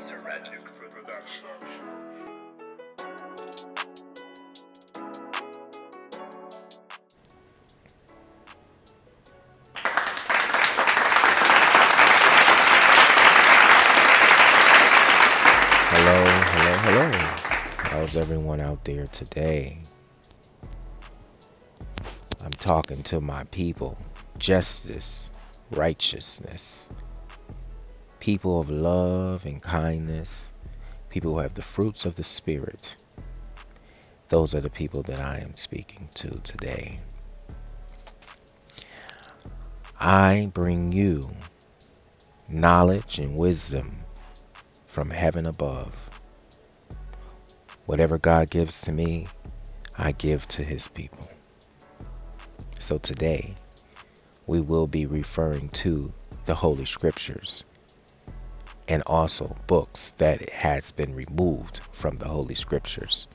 Production. Hello, hello, hello. How's everyone out there today? I'm talking to my people. Justice, righteousness, people of love and kindness, people who have the fruits of the Spirit. Those are the people that I am speaking to today. I bring you knowledge and wisdom from heaven above. Whatever God gives to me, I give to his people. So today, we will be referring to the Holy Scriptures and also books that has been removed from the Holy Scriptures.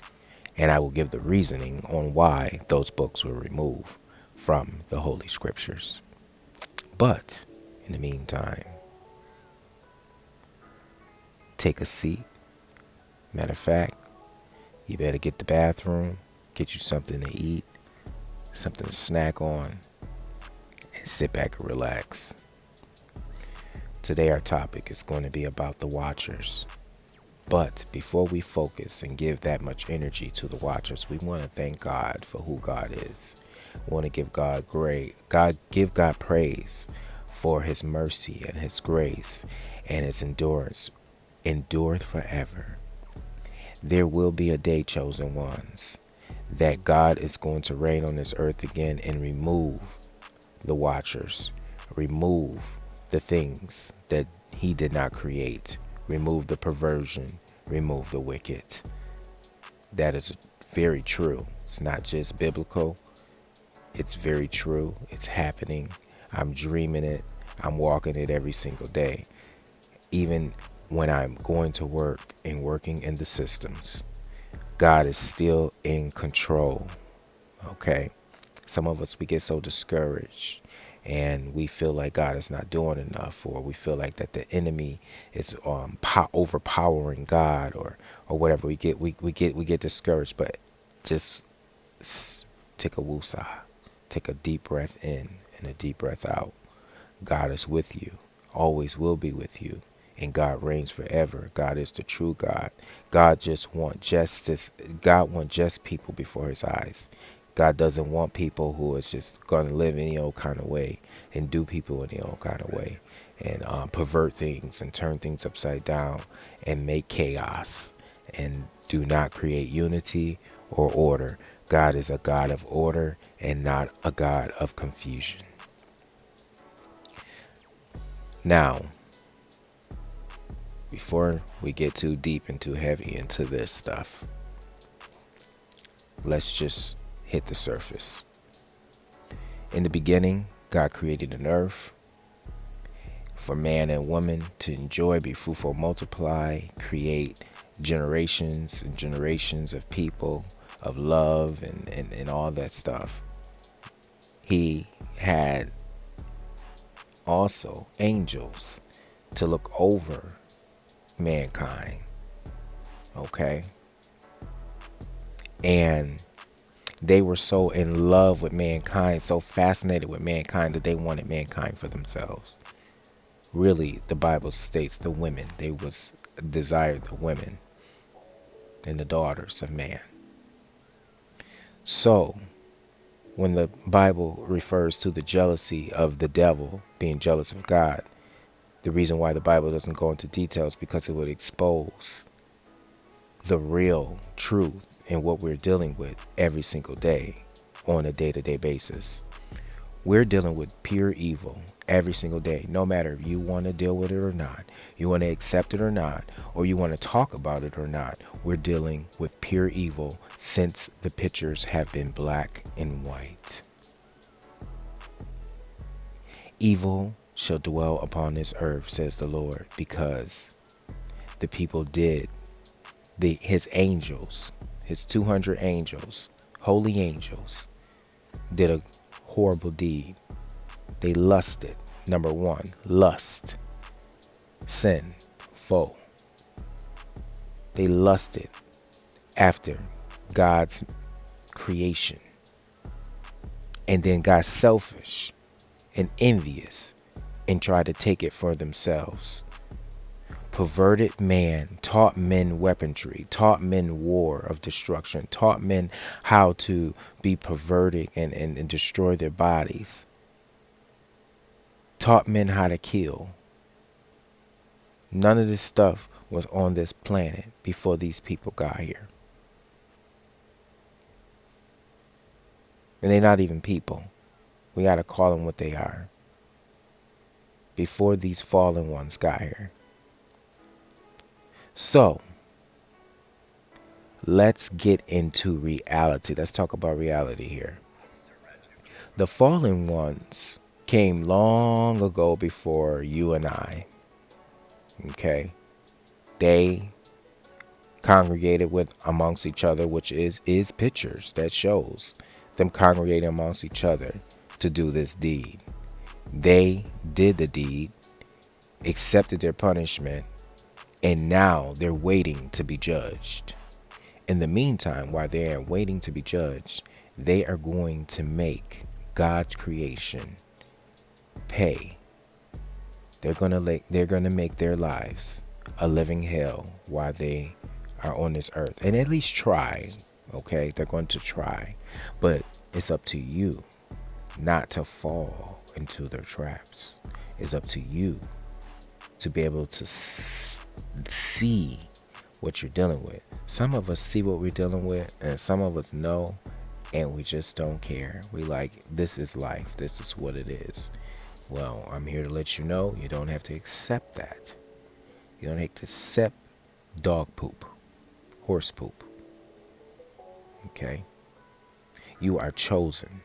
And I will give the reasoning on why those books were removed from the Holy Scriptures. But in the meantime, take a seat. Matter of fact, you better get the bathroom, get you something to eat, something to snack on, and sit back and relax. Today our topic is going to be about the Watchers. But before we focus and give that much energy to the Watchers, we want to thank God for who God is. We want to give give God praise for his mercy and his grace and his endurance endureth forever. There will be a day, chosen ones, that God is going to reign on this earth again and remove the Watchers, remove the things that he did not create, remove the perversion, remove the wicked. That is very true. It's not just biblical. It's very true. It's happening. I'm dreaming it. I'm walking it every single day. Even when I'm going to work and working in the systems, God is still in control. Okay? Some of us, we get so discouraged and we feel like God is not doing enough, or we feel like that the enemy is overpowering God, or whatever. We get discouraged. But just take a woosah, take a deep breath in and a deep breath out. God is with you, always will be with you, and God reigns forever. God is the true God. God just wants justice. God wants just people before his eyes. God doesn't want people who is just going to live any old kind of way and do people any old kind of way and pervert things and turn things upside down and make chaos and do not create unity or order. God is a God of order and not a God of confusion. Now, before we get too deep and too heavy into this stuff, let's just hit the surface. In the beginning, God created an earth for man and woman to enjoy, be fruitful, multiply, create generations and generations of people, of love and all that stuff. He had also angels to look over mankind. Okay? And they were so in love with mankind, so fascinated with mankind, that they wanted mankind for themselves. Really, the Bible states the women. They desired the women and the daughters of man. So, when the Bible refers to the jealousy of the devil being jealous of God, the reason why the Bible doesn't go into details, because it would expose the real truth in what we're dealing with every single day on a day-to-day basis. We're dealing with pure evil every single day, no matter if you want to deal with it or not, you want to accept it or not, or you want to talk about it or not. We're dealing with pure evil since the pictures have been black and white. Evil shall dwell upon this earth, says the Lord, because the people did, his angels, his 200 angels, holy angels, did a horrible deed. They lusted. Number one, lust, sin, foe. They lusted after God's creation and then got selfish and envious and tried to take it for themselves. Perverted man taught men weaponry, taught men war of destruction, taught men how to be perverted and destroy their bodies, taught men how to kill. None of this stuff was on this planet before these people got here. And they're not even people. We got to call them what they are. Before these fallen ones got here. So, let's get into reality. Let's talk about reality here. The fallen ones came long ago before you and I. Okay? They congregated with amongst each other, which is pictures that shows them congregating amongst each other to do this deed. They did the deed, accepted their punishment, and now they're waiting to be judged. In the meantime, while they are waiting to be judged, they are going to make God's creation pay. They're gonna make their lives a living hell while they are on this earth, and at least try. Okay, they're going to try, but it's up to you not to fall into their traps. It's up to you to be able to see what you're dealing with. Some of us see what we're dealing with, and some of us know, and we just don't care. We like, this is life. This is what it is. Well, I'm here to let you know you don't have to accept that. You don't have to accept dog poop, horse poop. Okay? You are chosen.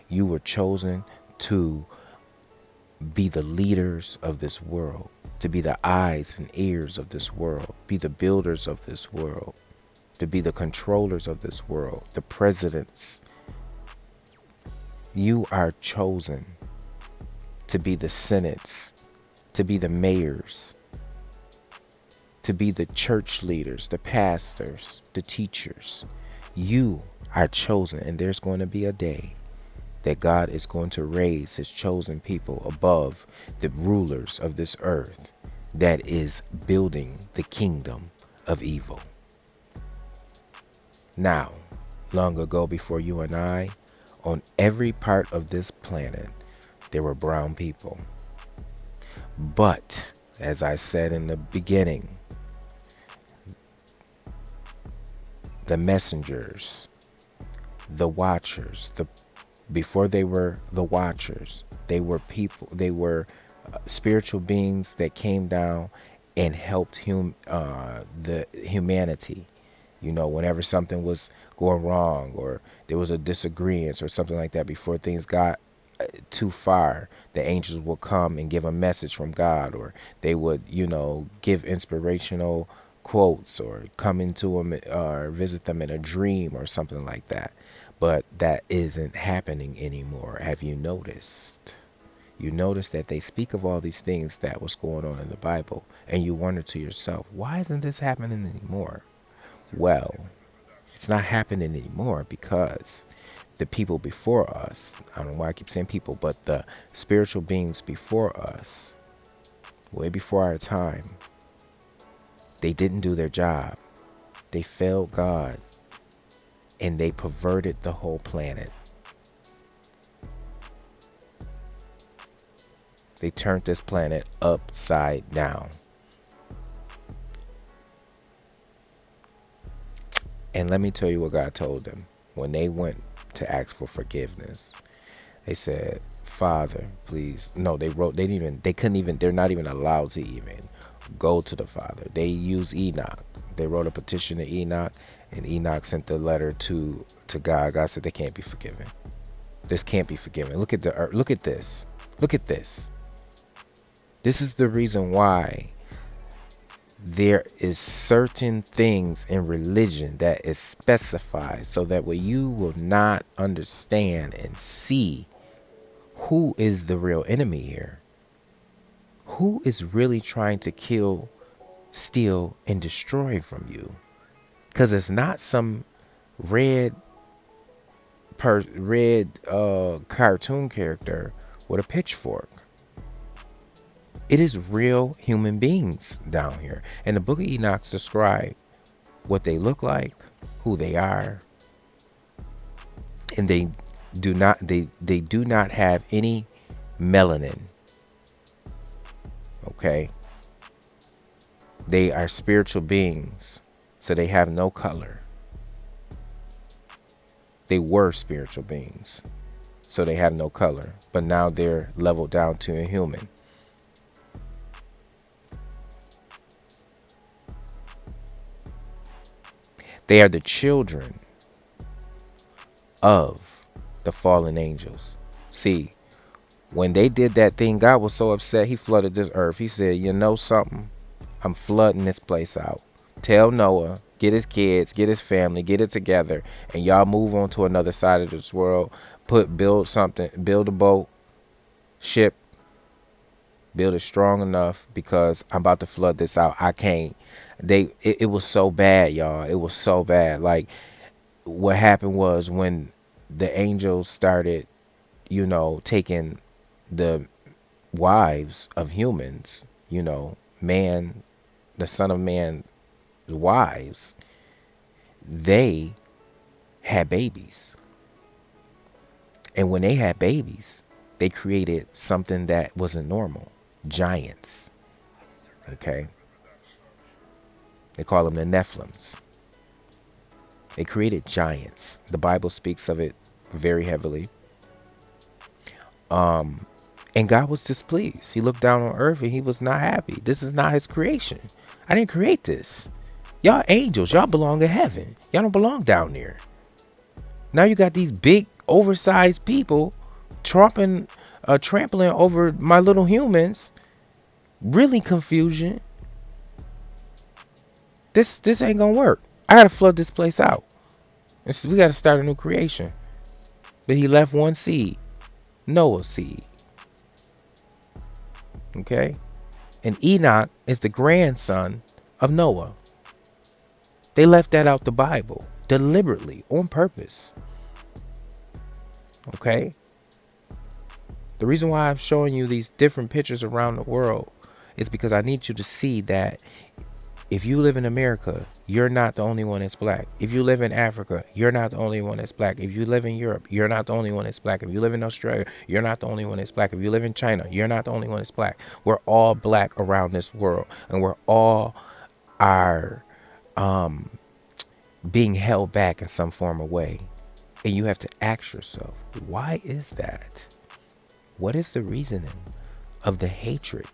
You were chosen to be the leaders of this world, to be the eyes and ears of this world, be the builders of this world, to be the controllers of this world, the presidents. You are chosen to be the senates, to be the mayors, to be the church leaders, the pastors, the teachers. You are chosen, and there's going to be a day that God is going to raise his chosen people above the rulers of this earth that is building the kingdom of evil. Now, long ago before you and I, on every part of this planet, there were brown people. But, as I said in the beginning, the messengers, the watchers, before they were the watchers, they were people, they were spiritual beings that came down and helped the humanity. You know, whenever something was going wrong or there was a disagreement or something like that, before things got too far, the angels would come and give a message from God, or they would, give inspirational quotes or come into them or visit them in a dream or something like that. But that isn't happening anymore. Have you noticed? You notice that they speak of all these things that was going on in the Bible, and you wonder to yourself, why isn't this happening anymore? Well, it's not happening anymore because the people before us, I don't know why I keep saying people, but the spiritual beings before us, way before our time, they didn't do their job. They failed God, and they perverted the whole planet. They turned this planet upside down. And let me tell you what God told them when they went to ask for forgiveness. They said, Father, please. No, they're not even allowed to even go to the Father. They use Enoch. They wrote a petition to Enoch, and Enoch sent the letter to God. God said they can't be forgiven. This can't be forgiven. Look at the earth. Look at this. Look at this. This is the reason why there is certain things in religion that is specified so that way you will not understand and see who is the real enemy here. Who is really trying to kill steal, and destroy from you. Because it's not some red cartoon character with a pitchfork. It is real human beings down here. And the book of Enoch describes what they look like, who they are, and they do not have any melanin. Okay? They are spiritual beings, so they have no color. They were spiritual beings, so they have no color, but now they're leveled down to a human. They are the children of the fallen angels. See, when they did that thing, God was so upset, he flooded this earth. He said, you know something? I'm flooding this place out. Tell Noah, get his kids, get his family, get it together, and y'all move on to another side of this world. Build something, build a boat, ship, build it strong enough, because I'm about to flood this out. I can't. It was so bad, y'all. It was so bad. Like, what happened was, when the angels started, taking the wives of humans, man, the son of man's wives, they had babies. And when they had babies, they created something that wasn't normal. Giants. Okay? They call them the Nephilims. They created giants. The Bible speaks of it very heavily. And God was displeased. He looked down on earth and he was not happy. This is not his creation. I didn't create this. Y'all angels. Y'all belong in heaven. Y'all don't belong down there. Now you got these big, oversized people trampling over my little humans. Really confusion. This ain't gonna work. I gotta flood this place out. We gotta start a new creation. But he left one seed. Noah's seed. Okay? And Enoch is the grandson of Noah. They left that out the Bible deliberately, on purpose. Okay? The reason why I'm showing you these different pictures around the world is because I need you to see that if you live in America, you're not the only one that's black. If you live in Africa, you're not the only one that's black. If you live in Europe, you're not the only one that's black. If you live in Australia, you're not the only one that's black. If you live in China, you're not the only one that's black. We're all black around this world, and we're all being held back in some form of way. And you have to ask yourself, why is that? What is the reasoning of the hatred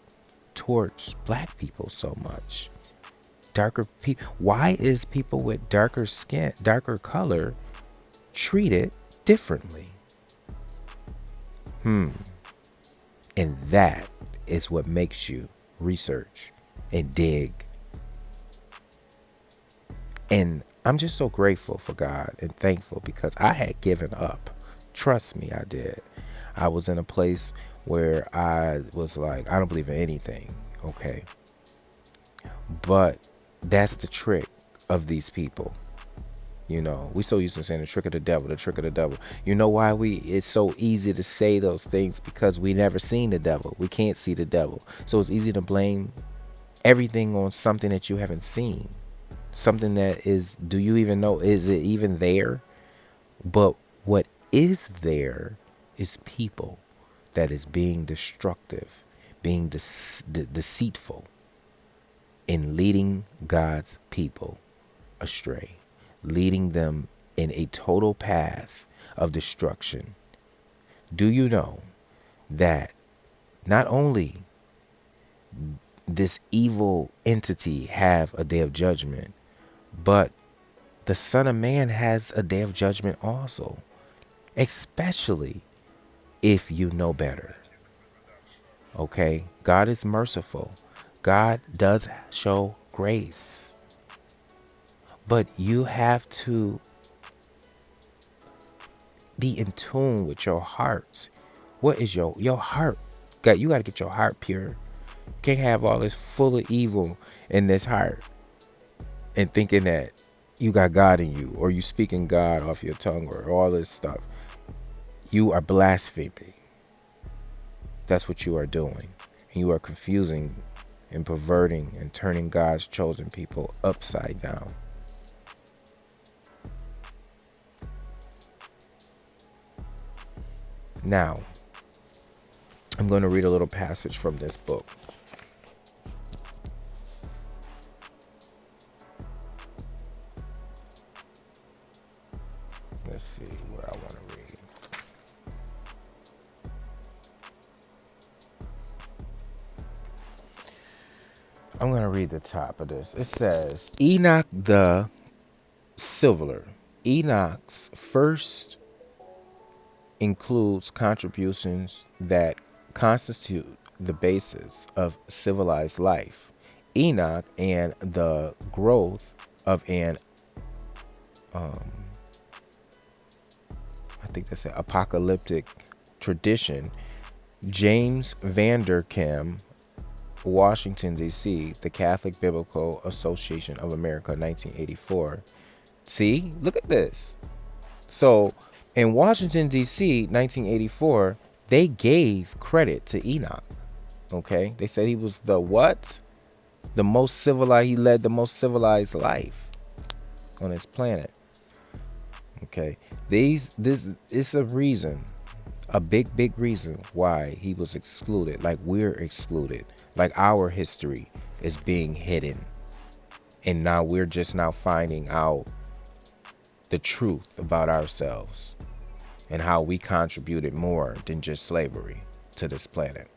towards black people so much? Darker people. Why is people with darker skin, darker color, treated differently? And that is what makes you research and dig. And I'm just so grateful for God and thankful, because I had given up. Trust me, I did. I was in a place where I was like, I don't believe in anything. Okay. But that's the trick of these people. We so used to saying the trick of the devil, the trick of the devil. You know why it's so easy to say those things? Because we never seen the devil. We can't see the devil. So it's easy to blame everything on something that you haven't seen. Something that is, do you even know, is it even there? But what is there is people that is being destructive, being deceitful, in leading God's people astray, leading them in a total path of destruction. Do you know that not only this evil entity have a day of judgment, but the Son of Man has a day of judgment also, especially if you know better. Okay? God is merciful. God does show grace. But you have to be in tune with your heart. What is your heart? You got to get your heart pure. can't have all this full of evil in this heart and thinking that you got God in you, or you speaking God off your tongue, or all this stuff. You are blaspheming. That's what you are doing. And you are confusing and perverting and turning God's chosen people upside down. Now, I'm going to read a little passage from this book. Let's see where I want to read. I'm going to read the top of this. It says, Enoch the Silverer. Enoch's first includes contributions that constitute the basis of civilized life. Enoch and the growth of an, I think that's an apocalyptic tradition. James Vanderkam, Washington, D.C., the Catholic Biblical Association of America, 1984. See, look at this. So, in Washington, D.C., 1984, they gave credit to Enoch. Okay? They said he was the what? The most civilized, he led the most civilized life on this planet. Okay? This is a reason, a big reason why he was excluded. Like we're excluded. Like our history is being hidden. And now we're just now finding out the truth about ourselves and how we contributed more than just slavery to this planet.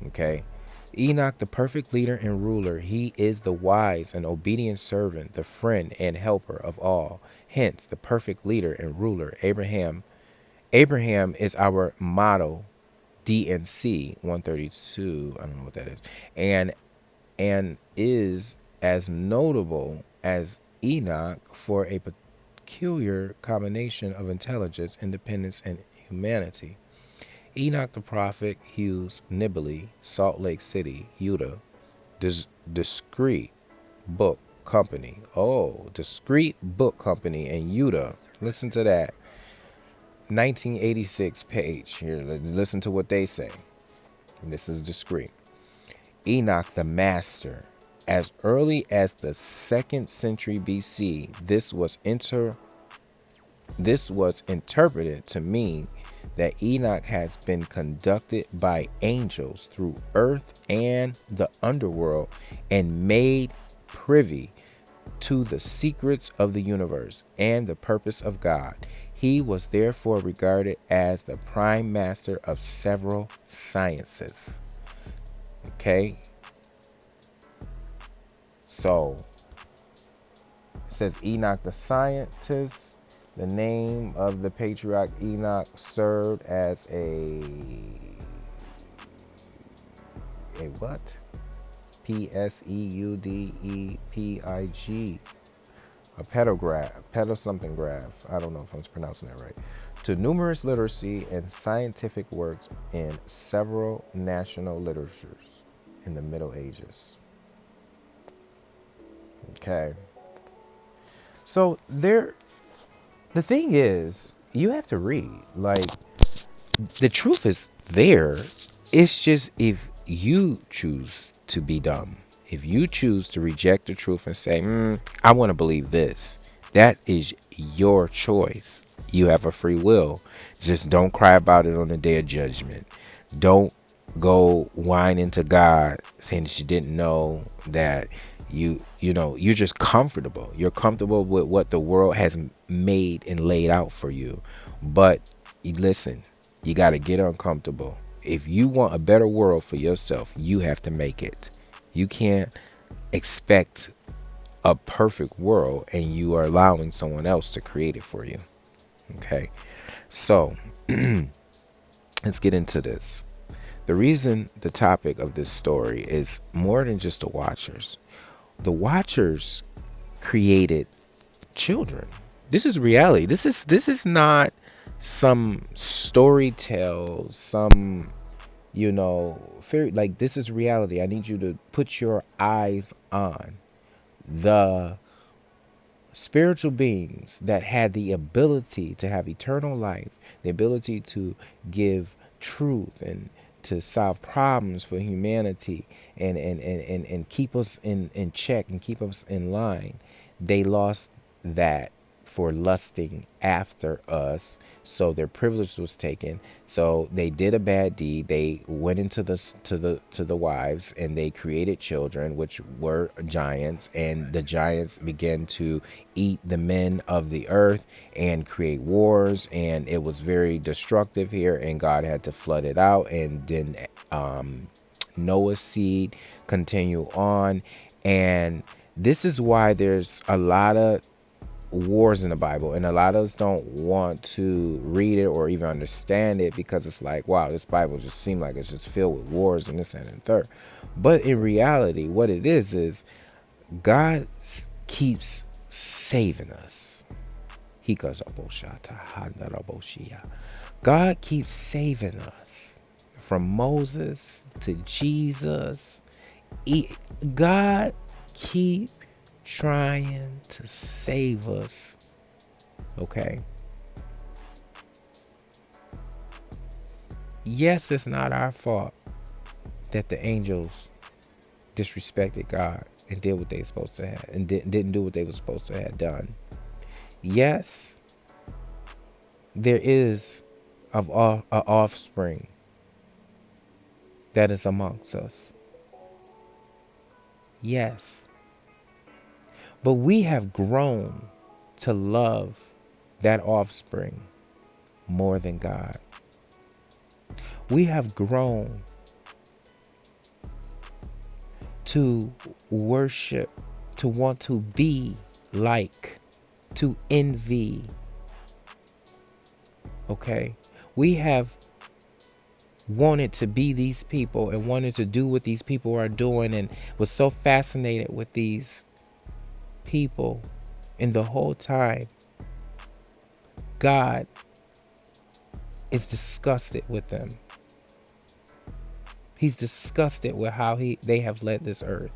Okay? Enoch, the perfect leader and ruler, he is the wise and obedient servant, the friend and helper of all. Hence, the perfect leader and ruler, Abraham is our model, DNC 132. I don't know what that is. And is as notable as Enoch for a peculiar combination of intelligence, independence, and humanity. Enoch the prophet Hughes Nibley, Salt Lake City, Utah. Discreet Book Company. Oh, Discreet Book Company in Utah. Listen to that. 1986 page. Here, listen to what they say. This is Discreet. Enoch the Master. As early as the 2nd century BC, this was interpreted to mean that Enoch has been conducted by angels through earth and the underworld and made privy to the secrets of the universe and the purpose of God. He was therefore regarded as the prime master of several sciences. Okay? So, it says Enoch the scientist. The name of the patriarch Enoch served as a what? P-S-E-U-D-E-P-I-G. A something graph. I don't know if I'm pronouncing that right. To numerous literacy and scientific works in several national literatures in the Middle Ages. Okay. So the thing is, you have to read. Like, the truth is there. It's just if you choose to be dumb, if you choose to reject the truth and say, I want to believe this, that is your choice. You have a free will. Just don't cry about it on the day of judgment. Don't go whining to God saying that you didn't know, that you're just comfortable. You're comfortable with what the world has made and laid out for you. But listen, you got to get uncomfortable. If you want a better world for yourself, you have to make it. You can't expect a perfect world and you are allowing someone else to create it for you. Okay. So let's get into this. The reason the topic of this story is more than just the Watchers. The Watchers created children. This is reality. This is not some story tale, some fear, like, this is reality. I need you to put your eyes on the spiritual beings that had the ability to have eternal life, the ability to give truth and to solve problems for humanity, and keep us in check and keep us in line. They lost that for lusting after us. So their privilege was taken. So they did a bad deed. They went into the wives, and they created children, which were giants, and the giants began to eat the men of the earth and create wars, and it was very destructive here, and God had to flood it out. And then Noah's seed continue on, and this is why there's a lot of wars in the Bible, and a lot of us don't want to read it or even understand it, because it's like, wow, this Bible just seems like it's just filled with wars and this and the third. But in reality, what it is God keeps saving us. God keeps saving us from Moses to Jesus. God keep trying to save us. Okay. Yes, it's not our fault that the angels disrespected God and did what they were supposed to have, and didn't do what they were supposed to have done. Yes, there is of an offspring that is amongst us. Yes. But we have grown to love that offspring more than God. We have grown to worship, to want to be like, to envy. Okay? We have wanted to be these people and wanted to do what these people are doing, and was so fascinated with these people. And the whole time, God is disgusted with them. He's disgusted with how they have led this earth.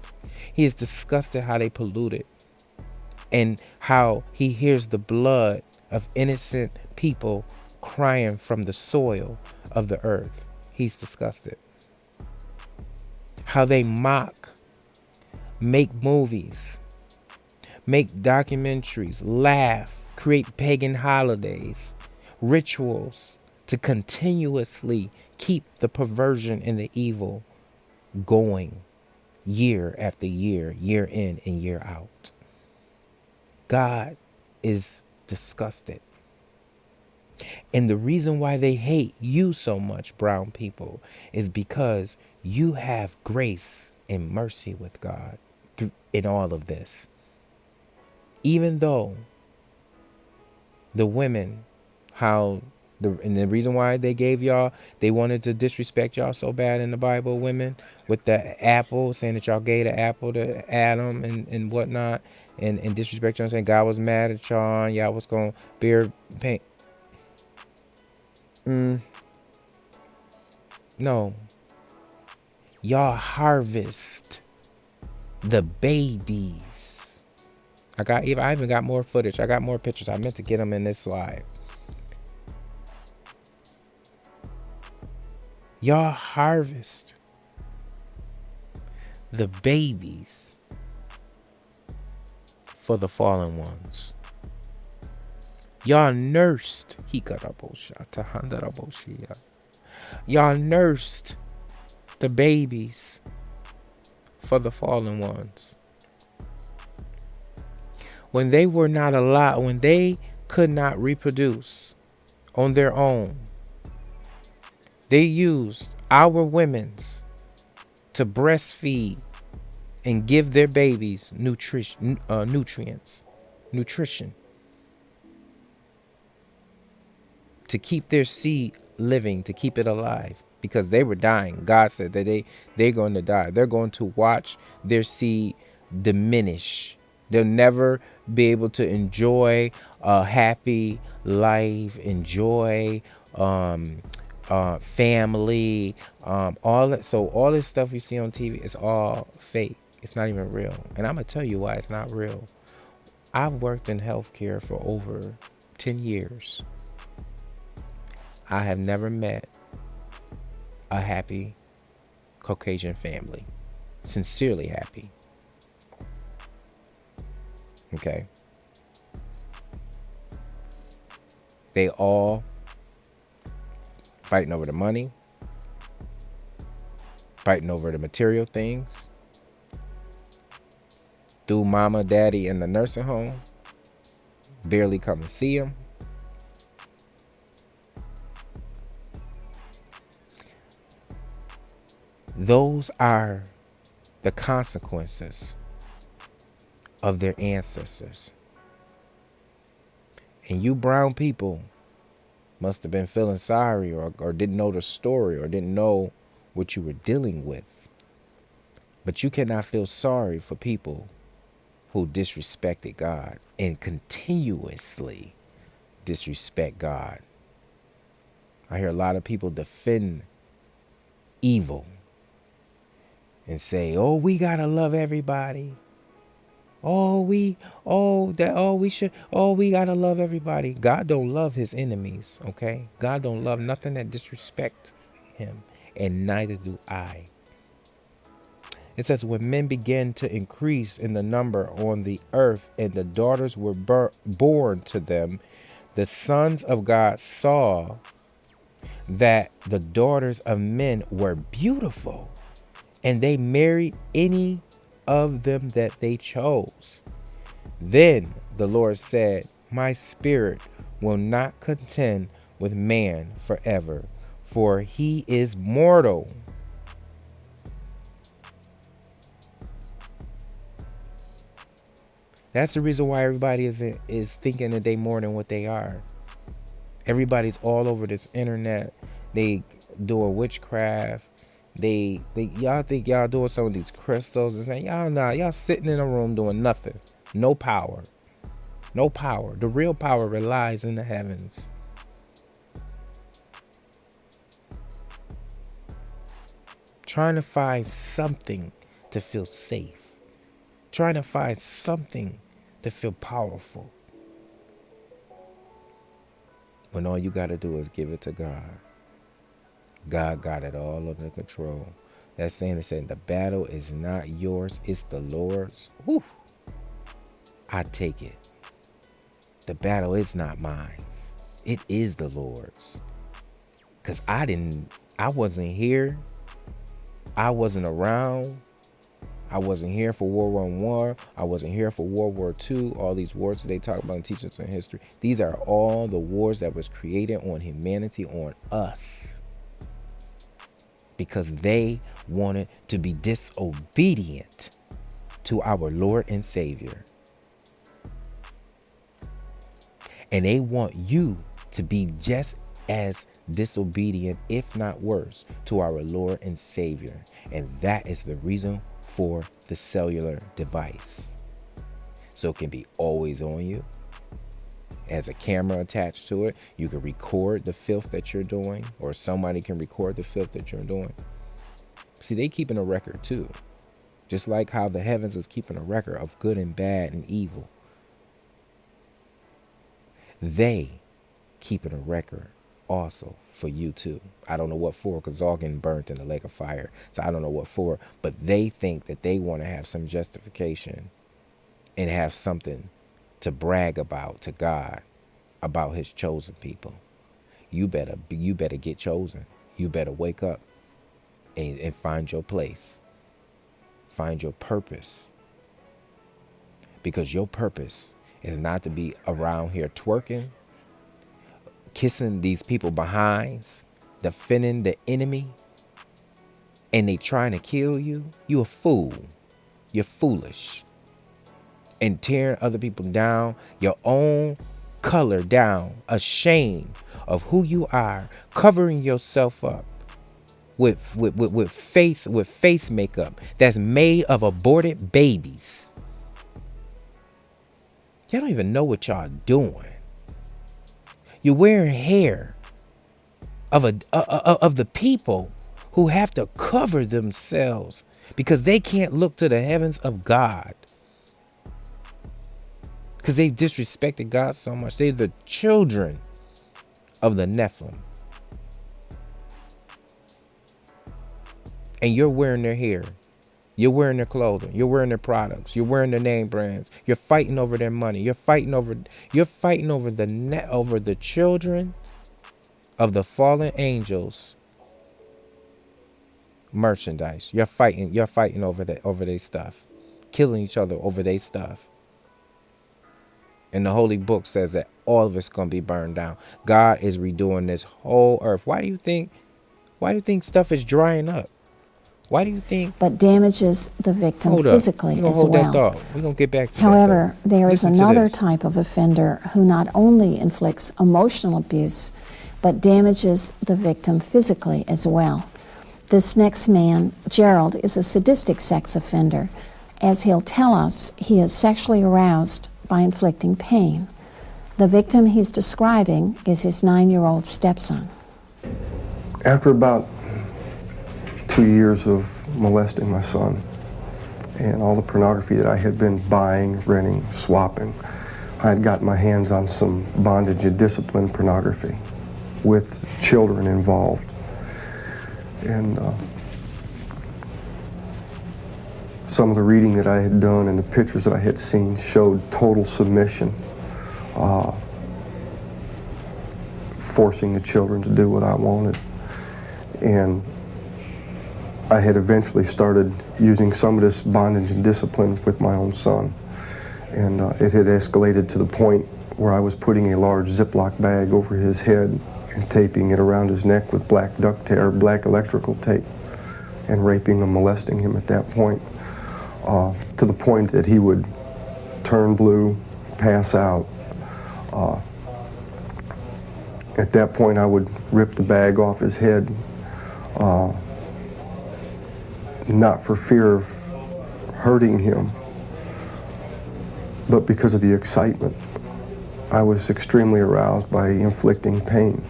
He is disgusted how they polluted, and how he hears the blood of innocent people crying from the soil of the earth. He's disgusted. How they mock, make movies, make documentaries, laugh, create pagan holidays, rituals to continuously keep the perversion and the evil going year after year, year in and year out. God is disgusted. And the reason why they hate you so much, brown people, is because you have grace and mercy with God in all of this. Even though the women, and the reason why they wanted to disrespect y'all so bad in the Bible, women, with the apple, saying that y'all gave the apple to Adam and whatnot, and disrespect y'all, saying God was mad at y'all, and y'all was going to bear pain. No. Y'all harvest the babies. I even got more footage. I got more pictures. I meant to get them in this slide. Y'all harvest the babies for the fallen ones. Y'all nursed. Y'all nursed the babies for the fallen ones. When they were not allowed, when they could not reproduce on their own, they used our women's to breastfeed and give their babies nutrition, to keep their seed living, to keep it alive, because they were dying. God said that they're going to die. They're going to watch their seed diminish. They'll never be able to enjoy a happy life, enjoy family, all that. So all this stuff you see on TV is all fake. It's not even real. And I'm gonna tell you why it's not real. I've worked in healthcare for over 10 years. I have never met a happy Caucasian family. Sincerely happy. Okay. They all fighting over the money, fighting over the material things, threw mama, daddy in the nursing home, barely come and see them. Those are the consequences of their ancestors. And you brown people must have been feeling sorry or didn't know the story or didn't know what you were dealing with. But you cannot feel sorry for people who disrespected God and continuously disrespect God. I hear a lot of people defend evil and say, "Oh, we gotta love everybody. We gotta love everybody." God don't love his enemies, okay? God don't love nothing that disrespects him, and neither do I. It says, when men began to increase in the number on the earth and the daughters were born to them, the sons of God saw that the daughters of men were beautiful, and they married any of them that they chose. Then the Lord said, my spirit will not contend with man forever, for he is mortal. That's the reason why everybody is thinking that they more than what they are. Everybody's all over this internet. They doing witchcraft. They y'all think y'all doing some of these crystals and saying y'all sitting in a room doing nothing. No power. No power. The real power relies in the heavens. Trying to find something to feel safe. Trying to find something to feel powerful. When all you got to do is give it to God. God got it all under control. That saying that said, the battle is not yours, it's the Lord's. Whew. I take it. The battle is not mine. It is the Lord's. Because I wasn't here. I wasn't around. I wasn't here for World War I. I wasn't here for World War II. All these wars that they talk about in teachings in history. These are all the wars that was created on humanity, on us. Because they wanted to be disobedient to our Lord and Savior. And they want you to be just as disobedient, if not worse, to our Lord and Savior. And that is the reason for the cellular device. So it can be always on you. It has a camera attached to it. You can record the filth that you're doing, or somebody can record the filth that you're doing. See, they keeping a record too. Just like how the heavens is keeping a record of good and bad and evil. They keeping a record also for you too. I don't know what for, because it's all getting burnt in the lake of fire. So I don't know what for, but they think that they want to have some justification and have something to brag about to God, about his chosen people. You better get chosen. You better wake up and find your place. Find your purpose. Because your purpose is not to be around here twerking, kissing these people behinds, defending the enemy, and they trying to kill you. You a fool. You're foolish. And tearing other people down, your own color down, ashamed of who you are, covering yourself up with face makeup that's made of aborted babies. Y'all don't even know what y'all doing. You're wearing hair of the people who have to cover themselves because they can't look to the heavens of God because they've disrespected God so much. They're the children of the Nephilim. And you're wearing their hair. You're wearing their clothing. You're wearing their products. You're wearing their name brands. You're fighting over their money. You're fighting over the children of the fallen angels merchandise. You're fighting over their stuff. Killing each other over their stuff. And the Holy Book says that all of it's gonna be burned down. God is redoing this whole earth. Why do you think stuff is drying up? Why do you think? But damages the victim physically as well. Hold that thought. We're going to get back to However, that. there is another type of offender who not only inflicts emotional abuse, but damages the victim physically as well. This next man, Gerald, is a sadistic sex offender. As he'll tell us, he is sexually aroused by inflicting pain. The victim he's describing is his 9-year-old stepson. After about 2 years of molesting my son and all the pornography that I had been buying, renting, swapping, I had gotten my hands on some bondage and discipline pornography with children involved. And some of the reading that I had done and the pictures that I had seen showed total submission, forcing the children to do what I wanted. And I had eventually started using some of this bondage and discipline with my own son. And it had escalated to the point where I was putting a large Ziploc bag over his head and taping it around his neck with black duct tape or black electrical tape and raping and molesting him at that point, to the point that he would turn blue, pass out. At that point, I would rip the bag off his head, not for fear of hurting him, but because of the excitement. I was extremely aroused by inflicting pain.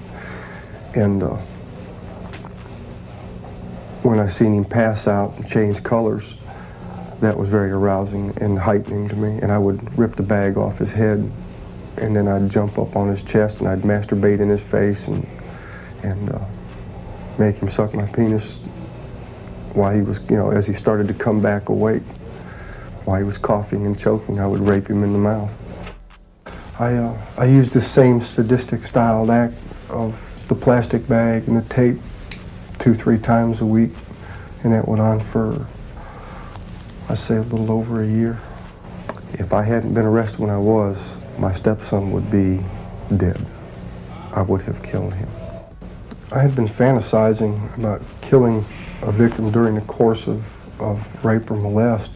And when I seen him pass out and change colors, that was very arousing and heightening to me. And I would rip the bag off his head, and then I'd jump up on his chest and I'd masturbate in his face and make him suck my penis while he was, as he started to come back awake. While he was coughing and choking, I would rape him in the mouth. I used the same sadistic styled act of the plastic bag and the tape 2-3 times a week, and that went on for, I'd say, a little over a year. If I hadn't been arrested when I was, my stepson would be dead. I would have killed him. I had been fantasizing about killing a victim during the course of rape or molest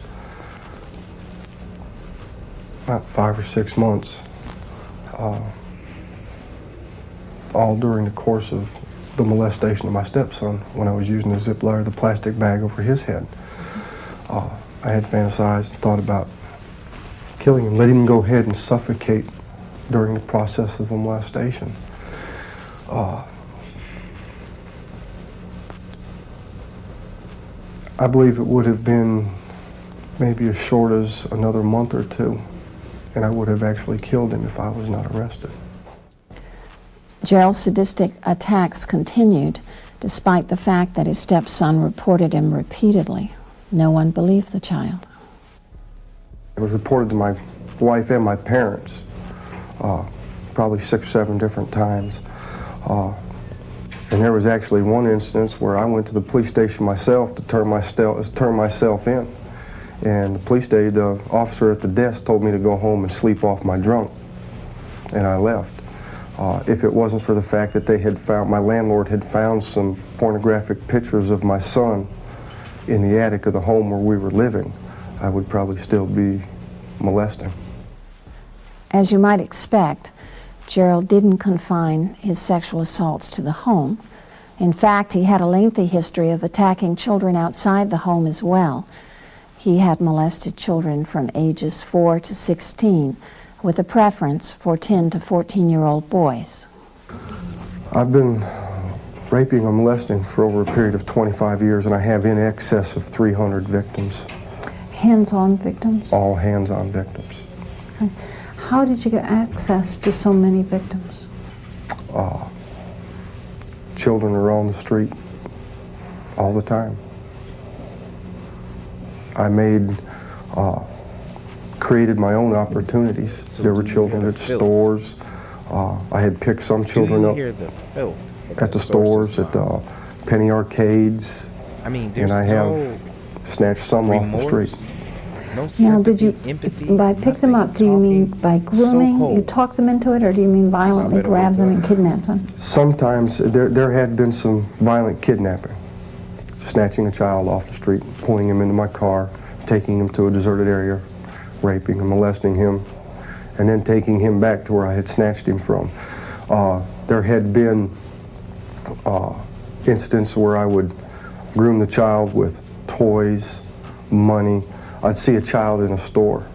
about 5 or 6 months, all during the course of the molestation of my stepson when I was using the Ziploc, the plastic bag over his head. I had fantasized and thought about killing him, letting him go ahead and suffocate during the process of the molestation. I believe it would have been maybe as short as another month or two, and I would have actually killed him if I was not arrested. Gerald's sadistic attacks continued despite the fact that his stepson reported him repeatedly. No one believed the child. It was reported to my wife and my parents probably 6 or 7 different times. And there was actually one instance where I went to the police station myself to turn myself in. And the officer at the desk told me to go home and sleep off my drunk. And I left. If it wasn't for the fact that my landlord had found some pornographic pictures of my son in the attic of the home where we were living, I would probably still be molesting. As you might expect, Gerald didn't confine his sexual assaults to the home. In fact, he had a lengthy history of attacking children outside the home as well. He had molested children from ages 4 to 16, with a preference for 10 to 14-year-old boys. I've been Raping and molesting for over a period of 25 years, and I have in excess of 300 victims. Hands-on victims? All hands-on victims. Okay. How did you get access to so many victims? Children are on the street all the time. I created my own opportunities. So there were do you children hear at the filth? stores. I had picked some children Do you up hear the filth at the stores, at the penny arcades, I mean, there's and I no have snatched some remorse, off the street. no Now, sympathy, did you, empathy. by pick them nothing. up, do you mean Talking by grooming? so You cold. talk them into it, or do you mean violently better grab wake them up. and kidnap them? Sometimes there had been some violent kidnapping, snatching a child off the street, pulling him into my car, taking him to a deserted area, raping and molesting him, and then taking him back to where I had snatched him from. There had been instances where I would groom the child with toys, money. I'd see a child in a store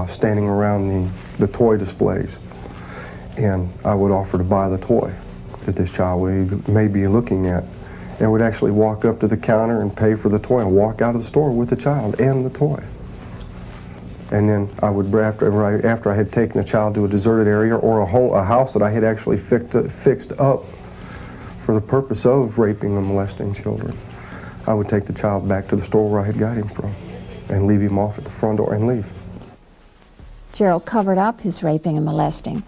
standing around the toy displays, and I would offer to buy the toy that this child may be looking at, and would actually walk up to the counter and pay for the toy and walk out of the store with the child and the toy. And then I would, after I had taken the child to a deserted area or a house that I had actually fixed up for the purpose of raping and molesting children, I would take the child back to the store where I had got him from and leave him off at the front door and leave. Gerald covered up his raping and molesting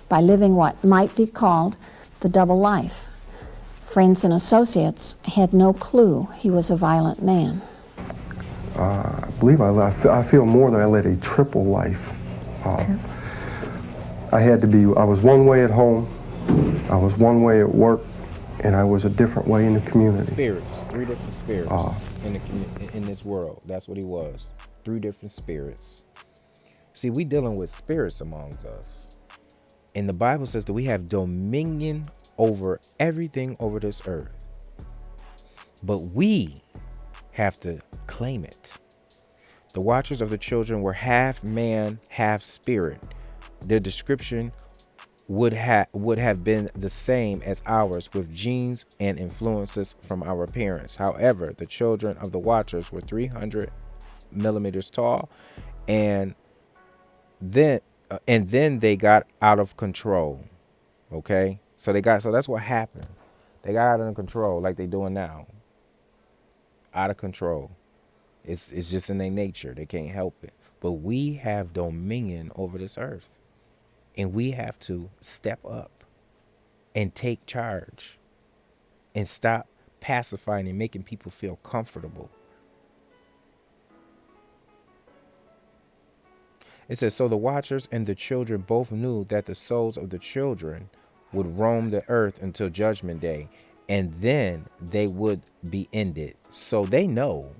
by living what might be called the double life. Friends and associates had no clue he was a violent man. I believe I feel more that I led a triple life. I was one way at home, I was one way at work, and I was a different way in the community. Spirits, 3 different spirits in this world. That's what he was. 3 different spirits. See, we dealing with spirits among us. And the Bible says that we have dominion over everything over this earth. But we have to claim it. The watchers of the children were half man, half spirit. Their description would have been the same as ours, with genes and influences from our parents. However, the children of the watchers were 300 millimeters tall, and then they got out of control. Okay, so that's what happened. They got out of control, like they doing now. Out of control. It's just in their nature. They can't help it. But we have dominion over this earth. And we have to step up and take charge and stop pacifying and making people feel comfortable. It says, so the watchers and the children both knew that the souls of the children would roam the earth until judgment day, and then they would be ended. So they know.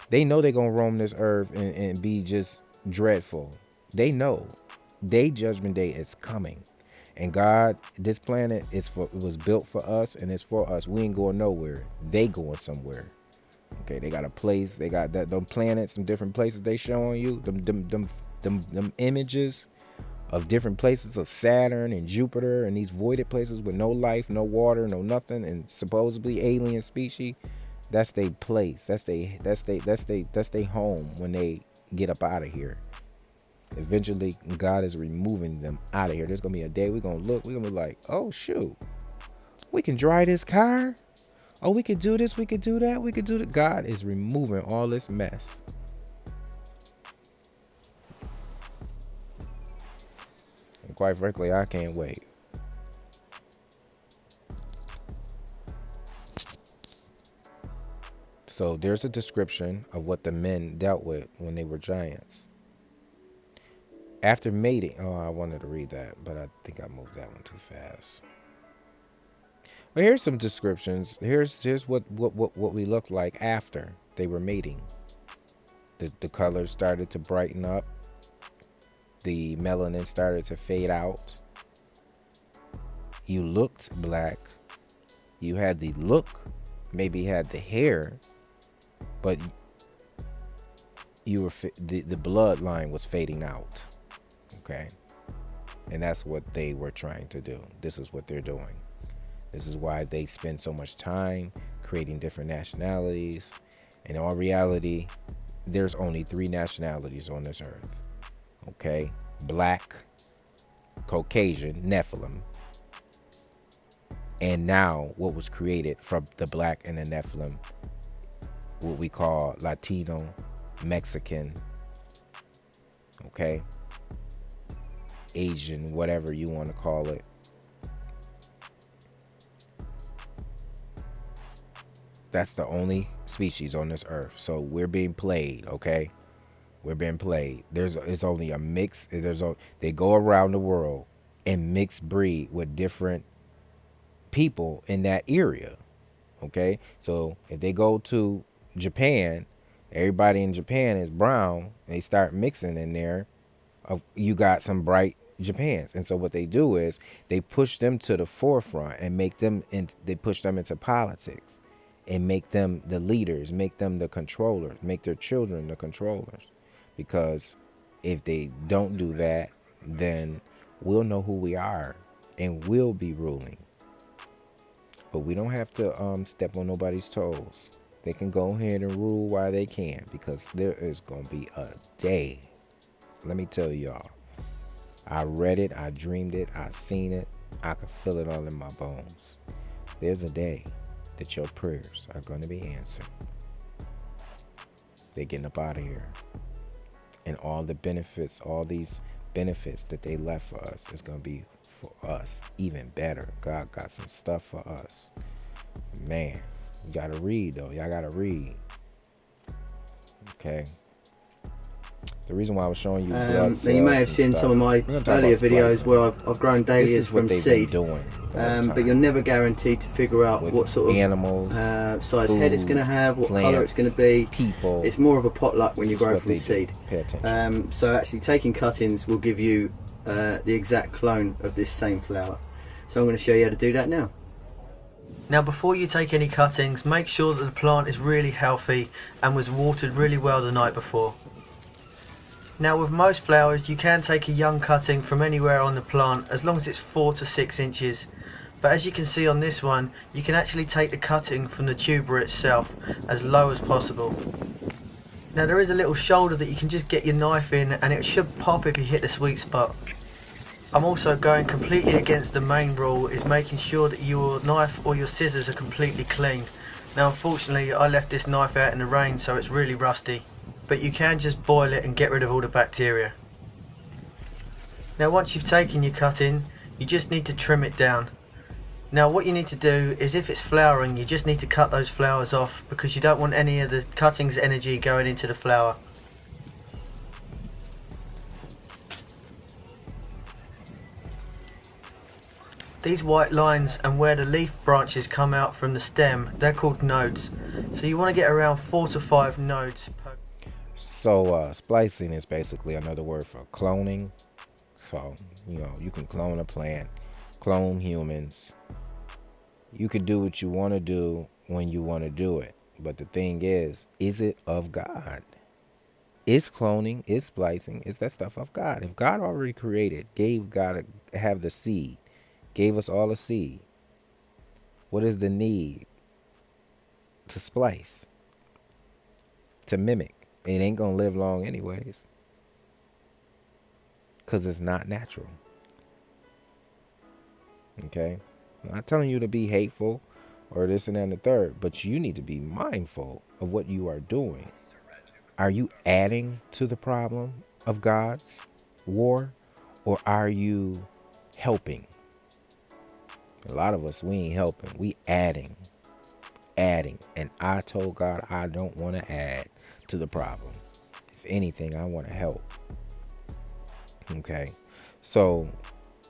They know they're going to roam this earth and be just dreadful. They know. Their judgment day is coming. And God, this planet it was built for us, and it's for us. We ain't going nowhere. They going somewhere. Okay, they got a place. They got them planets, some different places they showing you. Them images of different places of Saturn and Jupiter and these voided places with no life, no water, no nothing, and supposedly alien species. That's their place. That's they home when they get up out of here. Eventually, God is removing them out of here. There's gonna be a day we're gonna be like, oh shoot, we can dry this car. Oh, we could do this, we could do that, we could do that. God is removing all this mess. And quite frankly, I can't wait. So there's a description of what the men dealt with when they were giants. After mating, I wanted to read that, but I think I moved that one too fast. Well, here's some descriptions. Here's what we looked like after they were mating. The colors started to brighten up. The melanin started to fade out. You looked black. You had the look, maybe had the hair, but you were the bloodline was fading out. Okay, and that's what they were trying to do. This is what they're doing. This is why they spend so much time creating different nationalities. In all reality, there's only 3 nationalities on this earth. Okay? Black, Caucasian, Nephilim. And now what was created from the black and the Nephilim, what we call Latino, Mexican, okay? Asian, whatever you want to call it. That's the only species on this earth. So we're being played, okay? We're being played. It's only a mix. They go around the world and mix breed with different people in that area, okay? So if they go to Japan, everybody in Japan is brown. They start mixing in there. You got some bright Japans, and so what they do is they push them to the forefront and they push them into politics and make them the leaders, make them the controllers, make their children the controllers. Because if they don't do that, then we'll know who we are and we'll be ruling. But we don't have to step on nobody's toes. They can go ahead and rule while they can, because there is going to be a day. Let me tell y'all. I read it, I dreamed it, I seen it. I can feel it all in my bones. There's a day that your prayers are going to be answered. They're getting up out of here. And all the benefits, all these benefits that they left for us is going to be for us even better. God got some stuff for us. Man, you got to read, though. Y'all got to read. Okay. The reason why I was showing you blood cells, you may have seen some of my earlier videos where I've grown dahlias from seed, but you're never guaranteed to figure out what sort of animals, size food, head it's going to have, what plants, colour it's going to be. People. It's more of a potluck when you grow from seed. Pay attention. So actually taking cuttings will give you the exact clone of this same flower. So I'm going to show you how to do that now. Now before you take any cuttings, make sure that the plant is really healthy and was watered really well the night before. Now with most flowers you can take a young cutting from anywhere on the plant as long as it's 4 to 6 inches. But as you can see on this one, you can actually take the cutting from the tuber itself as low as possible. Now there is a little shoulder that you can just get your knife in and it should pop if you hit the sweet spot. I'm also going completely against the main rule, is making sure that your knife or your scissors are completely clean. Now unfortunately I left this knife out in the rain so it's really rusty. But you can just boil it and get rid of all the bacteria. Now once you've taken your cutting, you just need to trim it down. Now what you need to do is, if it's flowering, you just need to cut those flowers off, because you don't want any of the cutting's energy going into the flower. These white lines and where the leaf branches come out from the stem, they're called nodes. So you want to get around 4 to 5 nodes per. So splicing is basically another word for cloning. So, you can clone a plant, clone humans. You can do what you want to do when you want to do it. But the thing is it of God? Is cloning, is splicing, is that stuff of God? If God already created, gave God have the seed, gave us all a seed, what is the need to splice, to mimic? It ain't gonna live long anyways, because it's not natural. Okay? I'm not telling you to be hateful or this and that and the third, but you need to be mindful of what you are doing. Are you adding to the problem of God's war, or are you helping? A lot of us, we ain't helping. We adding. And I told God I don't want to add to the problem. If anything, I want to help. Okay. So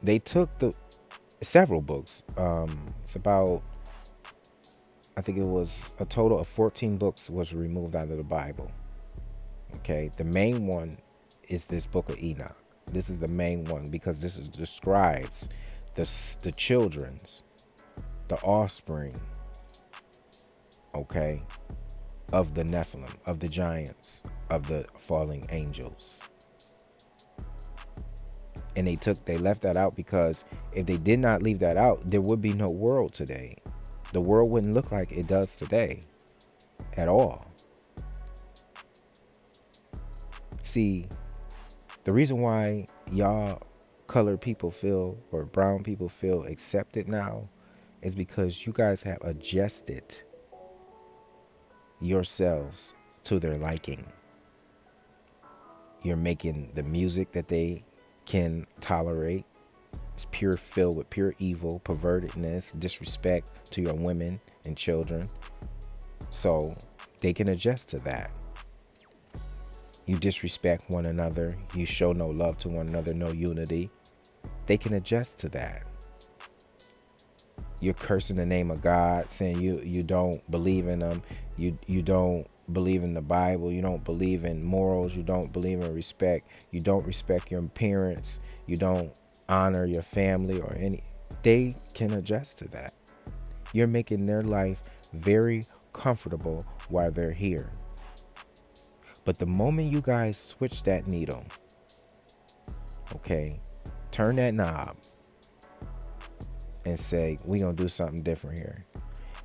they took several books. It's about, I think it was a total of 14 books was removed out of the Bible. Okay. The main one is this book of Enoch. This is the main one because this describes the children's, the offspring, okay, of the Nephilim, of the giants, of the falling angels. And they left that out because if they did not leave that out, there would be no world today. The world wouldn't look like it does today at all. See, the reason why y'all colored people feel, or brown people feel accepted now, is because you guys have adjusted yourselves to their liking. You're making the music that they can tolerate. It's pure, filled with pure evil, pervertedness, disrespect to your women and children. So they can adjust to that. You disrespect one another. You show no love to one another, no unity. They can adjust to that. You're cursing the name of God, saying you don't believe in them. You don't believe in the Bible. You don't believe in morals. You don't believe in respect. You don't respect your parents. You don't honor your family or any. They can adjust to that. You're making their life very comfortable while they're here. But the moment you guys switch that needle, okay, turn that knob and say, we gonna do something different here.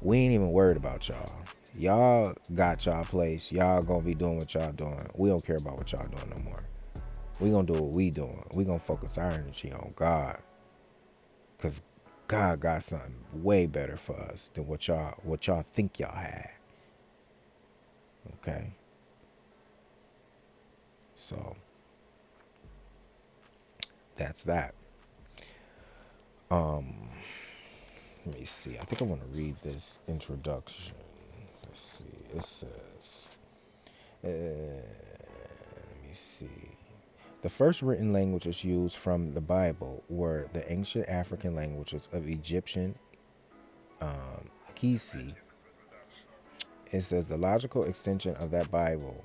We ain't even worried about y'all. Y'all got y'all place. Y'all gonna be doing what y'all doing. We don't care about what y'all doing no more. We gonna do what we doing. We gonna focus our energy on God. Cause God got something way better for us than what y'all think y'all had. Okay. So that's that. Let me see. I think I want to read this introduction. Let's see. It says, let me see. The first written languages used from the Bible were the ancient African languages of Egyptian Kisi. It says the logical extension of that Bible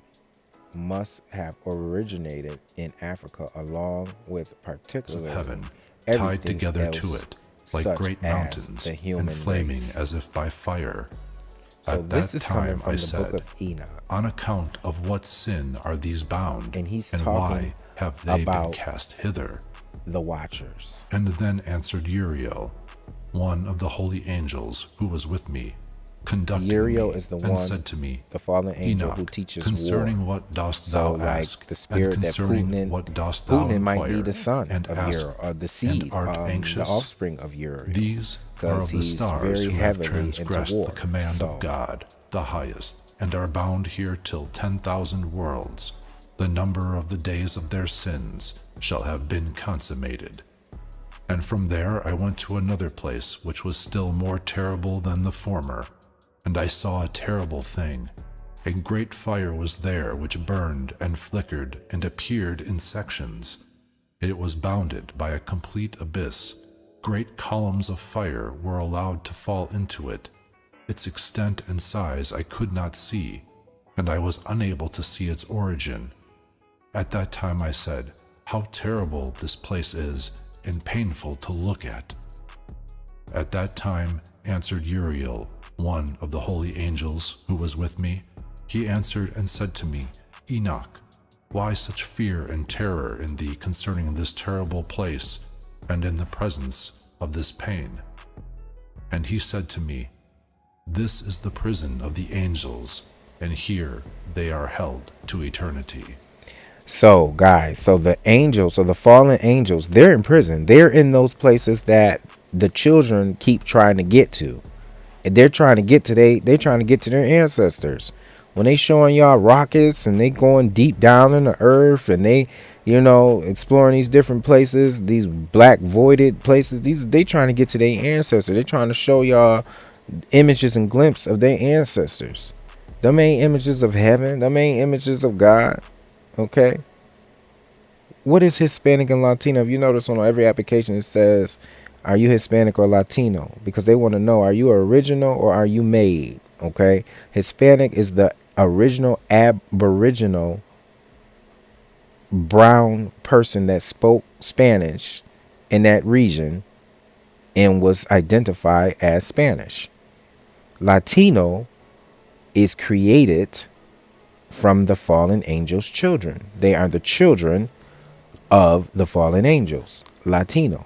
must have originated in Africa, along with particularly of heaven everything tied together else, to it, like such great as mountains, the human and flaming race. as if by fire. So At this that is coming time from I the book said, of Enoch, on account of what sin are these bound, and he's and talking why have they been about cast hither? the Watchers. And then answered Uriel, one of the holy angels who was with me, conducting Uriel me, is the and one, said to me, the fallen angel Enoch, who teaches concerning war. what dost So thou like ask, the spirit and that concerning what dost thou Putin might be inquire, the son and of ask, Uriel, or the and seed, art the anxious? offspring of Uriel. These are because of the he's stars very who have heavily into transgressed war. the command So of God, the highest, and are bound here till 10,000 worlds. The number of the days of their sins shall have been consummated. And from there I went to another place which was still more terrible than the former, and I saw a terrible thing. A great fire was there which burned and flickered and appeared in sections. It was bounded by a complete abyss. Great columns of fire were allowed to fall into it. Its extent and size I could not see, and I was unable to see its origin. At that time I said, how terrible this place is, and painful to look at. At that time answered Uriel, one of the holy angels who was with me. He answered and said to me, Enoch, why such fear and terror in thee concerning this terrible place, and in the presence of this pain? And he said to me, this is the prison of the angels, and here they are held to eternity. So, guys, so the angels, so the fallen angels, they're in prison. They're in those places that the children keep trying to get to. And they're trying to get to they're trying to get to their ancestors. When they showing y'all rockets and they going deep down in the earth and they, exploring these different places, these black voided places, they trying to get to their ancestors. They're trying to show y'all images and glimpses of their ancestors. Them ain't images of heaven. Them ain't images of God. Okay. What is Hispanic and Latino? If you notice on every application it says, are you Hispanic or Latino? Because they want to know, are you original or are you made? Okay. Hispanic is the original Aboriginal brown person that spoke Spanish in that region and was identified as Spanish. Latino is created from the fallen angels' children. They are the children of the fallen angels, Latino.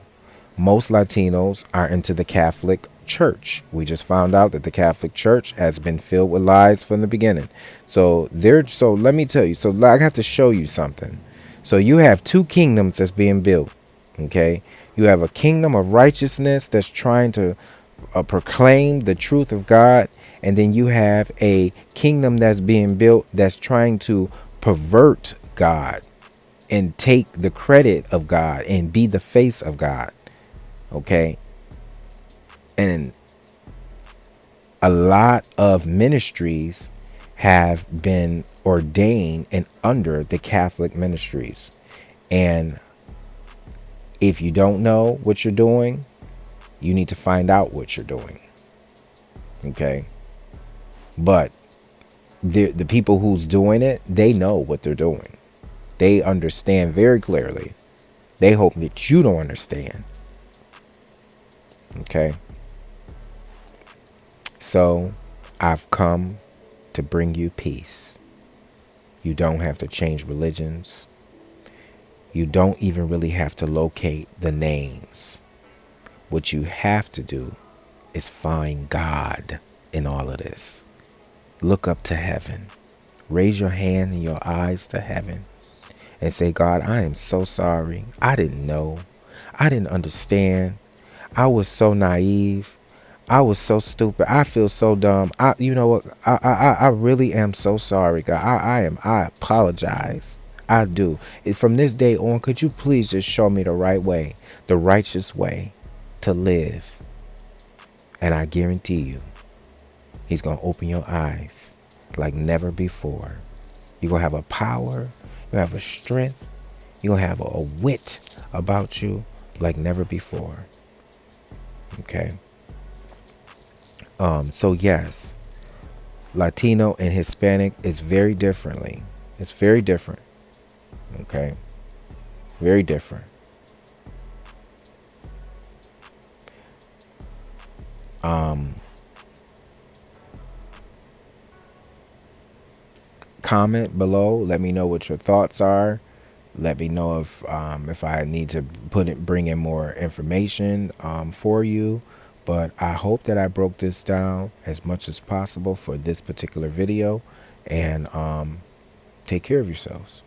Most Latinos are into the Catholic Church. We just found out that the Catholic Church has been filled with lies from the beginning. So let me tell you. So I have to show you something. So you have two kingdoms that's being built. Okay, you have a kingdom of righteousness that's trying to proclaim the truth of God, and then you have a kingdom that's being built that's trying to pervert God and take the credit of God and be the face of God. Okay. And a lot of ministries have been ordained and under the Catholic ministries. And if you don't know what you're doing, you need to find out what you're doing. Okay. But the people who's doing it, they know what they're doing. They understand very clearly. They hope that you don't understand. Okay. So I've come to bring you peace. You don't have to change religions. You don't even really have to locate the names. What you have to do is find God in all of this. Look up to heaven. Raise your hand and your eyes to heaven and say, God, I am so sorry. I didn't know. I didn't understand. I was so naive. I was so stupid. I feel so dumb. You know what? I really am so sorry, God. I apologize. I do. From this day on, could you please just show me the right way, the righteous way to live? And I guarantee you, he's going to open your eyes like never before. You're going to have a power. You have a strength. You're going to have a wit about you like never before. Okay. So yes, Latino and Hispanic is very differently. It's very different. Okay. Very different. Comment below. Let me know what your thoughts are. Let me know if I need to bring in more information for you. But I hope that I broke this down as much as possible for this particular video. And take care of yourselves.